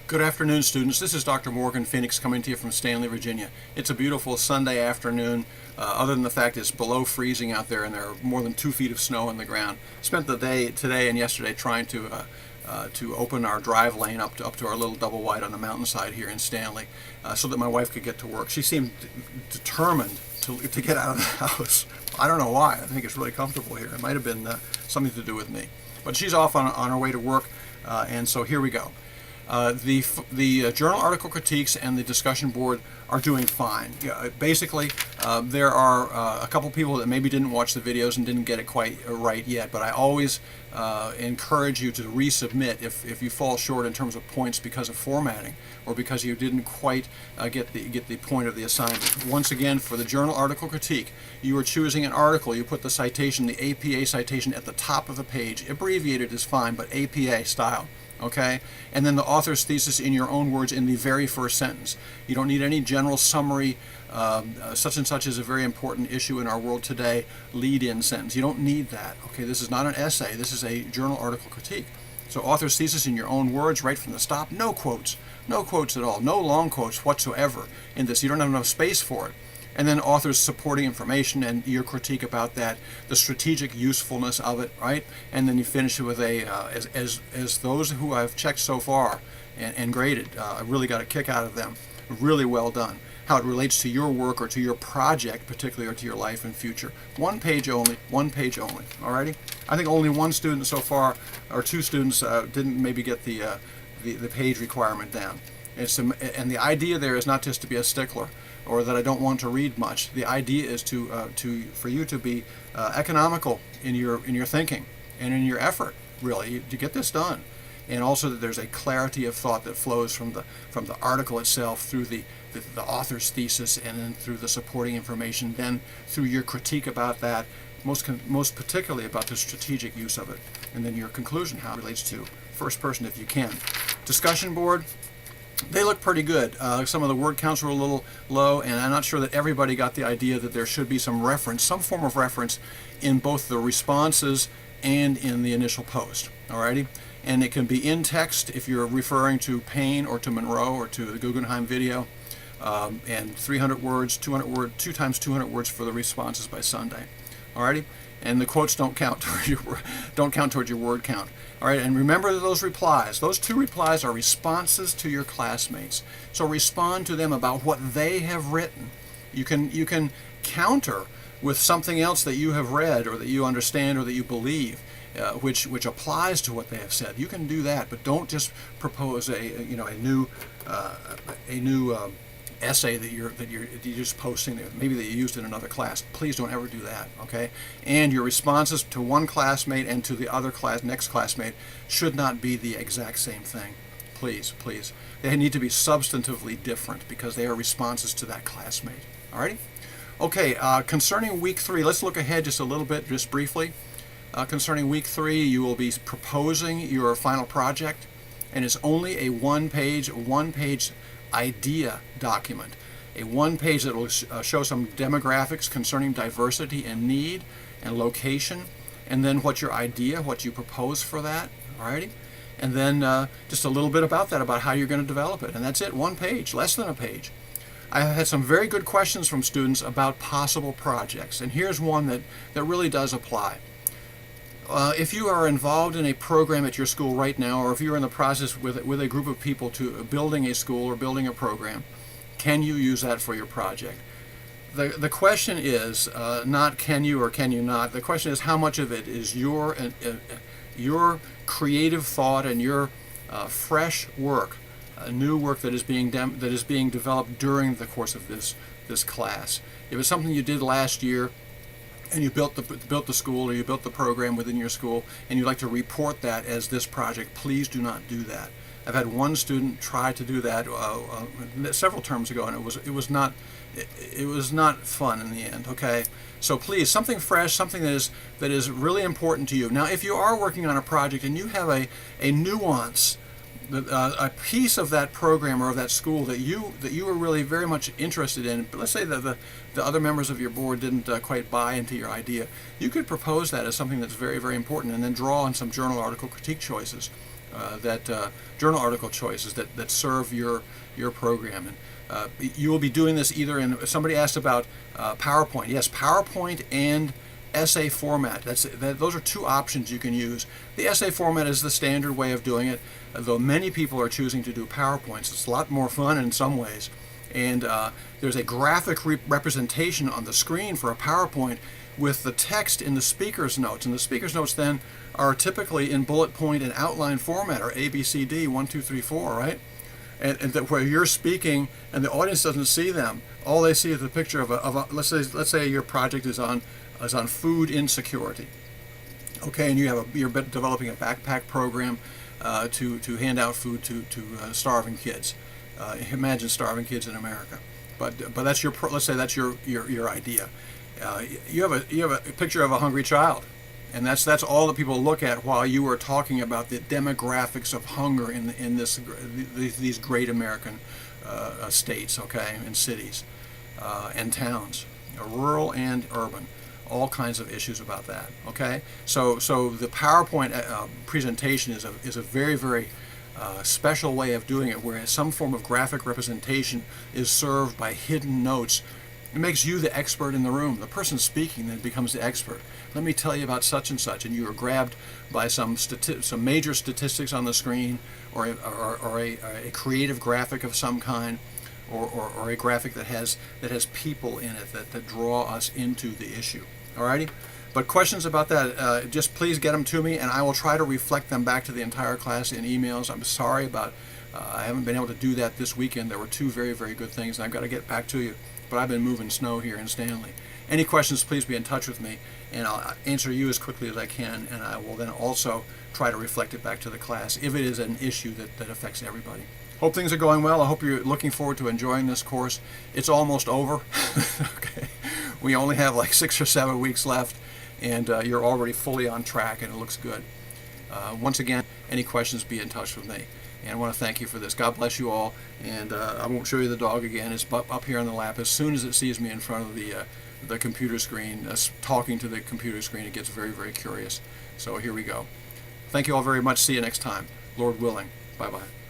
Good afternoon, students. This is Dr. Morgan Phenix coming to you from Stanley, Virginia. It's a beautiful Sunday afternoon, other than the fact it's below freezing out there and there are more than 2 feet of snow on the ground. Spent the day today and yesterday trying to open our drive lane up to our little double wide on the mountainside here in Stanley so that my wife could get to work. She seemed determined to get out of the house. I don't know why. I think it's really comfortable here. It might have been something to do with me. But she's off on her way to work, and so here we go. The journal article critiques and the discussion board are doing fine. Basically, there are a couple people that maybe didn't watch the videos and didn't get it quite right yet, but I always encourage you to resubmit if you fall short in terms of points because of formatting or because you didn't quite get the point of the assignment. Once again, for the journal article critique, you are choosing an article. You put the citation, the APA citation, at the top of the page. Abbreviated is fine, but APA style. Okay, and then the author's thesis in your own words in the very first sentence. You don't need any general summary, such and such is a very important issue in our world today, lead-in sentence. You don't need that. Okay, this is not an essay, this is a journal article critique. So author's thesis in your own words right from the stop, no quotes at all, no long quotes whatsoever in this. You don't have enough space for it. And then author's supporting information and your critique about that, the strategic usefulness of it, right? And then you finish it with a, as those who I've checked so far and graded, I really got a kick out of them. Really well done. How it relates to your work or to your project, particularly, or to your life and future. One page only, alrighty? I think only one student so far, or 2 students, didn't maybe get the page requirement down. And the idea there is not just to be a stickler, or that I don't want to read much. The idea is for you to be economical in your thinking and in your effort, really, to get this done, and also that there's a clarity of thought that flows from the article itself through the author's thesis and then through the supporting information, then through your critique about that, most particularly about the strategic use of it, and then your conclusion, how it relates to first person if you can. Discussion board. They look pretty good. Some of the word counts were a little low, and I'm not sure that everybody got the idea that there should be some reference, some form of reference in both the responses and in the initial post. Alrighty? And it can be in text if you're referring to Payne or to Monroe or to the Guggenheim video, and 300 words, 200 words, 2 times 200 words for the responses by Sunday. Alrighty? And the quotes don't count towards your word count. All right, and remember those replies. Those 2 replies are responses to your classmates. So respond to them about what they have written. You can counter with something else that you have read or that you understand or that you believe, which applies to what they have said. You can do that, but don't just propose a new essay that you're just posting there, maybe that you used in another class. Please don't ever do that, okay? And your responses to one classmate and to the other next classmate should not be the exact same thing. Please. They need to be substantively different because they are responses to that classmate. Alrighty? Okay, concerning week 3, let's look ahead just a little bit, just briefly. Concerning week 3, you will be proposing your final project, and it's only a one-page idea document, a 1-page that will show some demographics concerning diversity and need and location, and then what you propose for that, alrighty, and then just a little bit about that, about how you're going to develop it, and that's it. 1 page, less than a page. I had some very good questions from students about possible projects, and here's one that really does apply. If you are involved in a program at your school right now, or if you're in the process with a group of people to building a school or building a program, can you use that for your project? The question is not can you or can you not. The question is how much of it is your creative thought and your fresh work, new work that is being developed during the course of this class. If it's something you did last year, and you built the school or you built the program within your school, and you'd like to report that as this project, please do not do that. I've had one student try to do that several terms ago, and it was not fun in the end. Okay, so please, something fresh, something that is really important to you. Now, if you are working on a project and you have a nuance, a piece of that program or of that school that you were really very much interested in, but let's say that the other members of your board didn't quite buy into your idea, you could propose that as something that's very, very important, and then draw on some journal article critique choices journal article choices that serve your program. And you will be doing this either in, somebody asked about PowerPoint. Yes, PowerPoint and essay format. Those are two options you can use. The essay format is the standard way of doing it, though many people are choosing to do PowerPoints. It's a lot more fun in some ways. And there's a graphic representation on the screen for a PowerPoint with the text in the speaker's notes. And the speaker's notes then are typically in bullet point and outline format, or A, B, C, D, 1, 2, 3, 4, right? And where you're speaking and the audience doesn't see them, all they see is the picture of a let's say your project is on food insecurity. Okay, and you're developing a backpack program to hand out food to starving kids. Imagine starving kids in America, but that's let's say that's your idea. You have a picture of a hungry child, and that's all that people look at while you are talking about the demographics of hunger in these great American states, okay, and cities and towns, rural and urban. All kinds of issues about that. Okay, so the PowerPoint presentation is a very, very special way of doing it, where some form of graphic representation is served by hidden notes. It makes you the expert in the room. The person speaking then becomes the expert. Let me tell you about such and such, and you are grabbed by some major statistics on the screen, or a creative graphic of some kind, or a graphic that has people in it that draw us into the issue. Alrighty? But questions about that, just please get them to me, and I will try to reflect them back to the entire class in emails. I'm sorry about I haven't been able to do that this weekend. There were two very, very good things, and I've got to get back to you. But I've been moving snow here in Stanley. Any questions, please be in touch with me, and I'll answer you as quickly as I can, and I will then also try to reflect it back to the class if it is an issue that affects everybody. Hope things are going well. I hope you're looking forward to enjoying this course. It's almost over. Okay. We only have like 6 or 7 weeks left, and you're already fully on track, and it looks good. Once again, any questions, be in touch with me. And I want to thank you for this. God bless you all. And I won't show you the dog again. It's up here on the lap. As soon as it sees me in front of the computer screen, talking to the computer screen, it gets very, very curious. So here we go. Thank you all very much. See you next time. Lord willing. Bye-bye.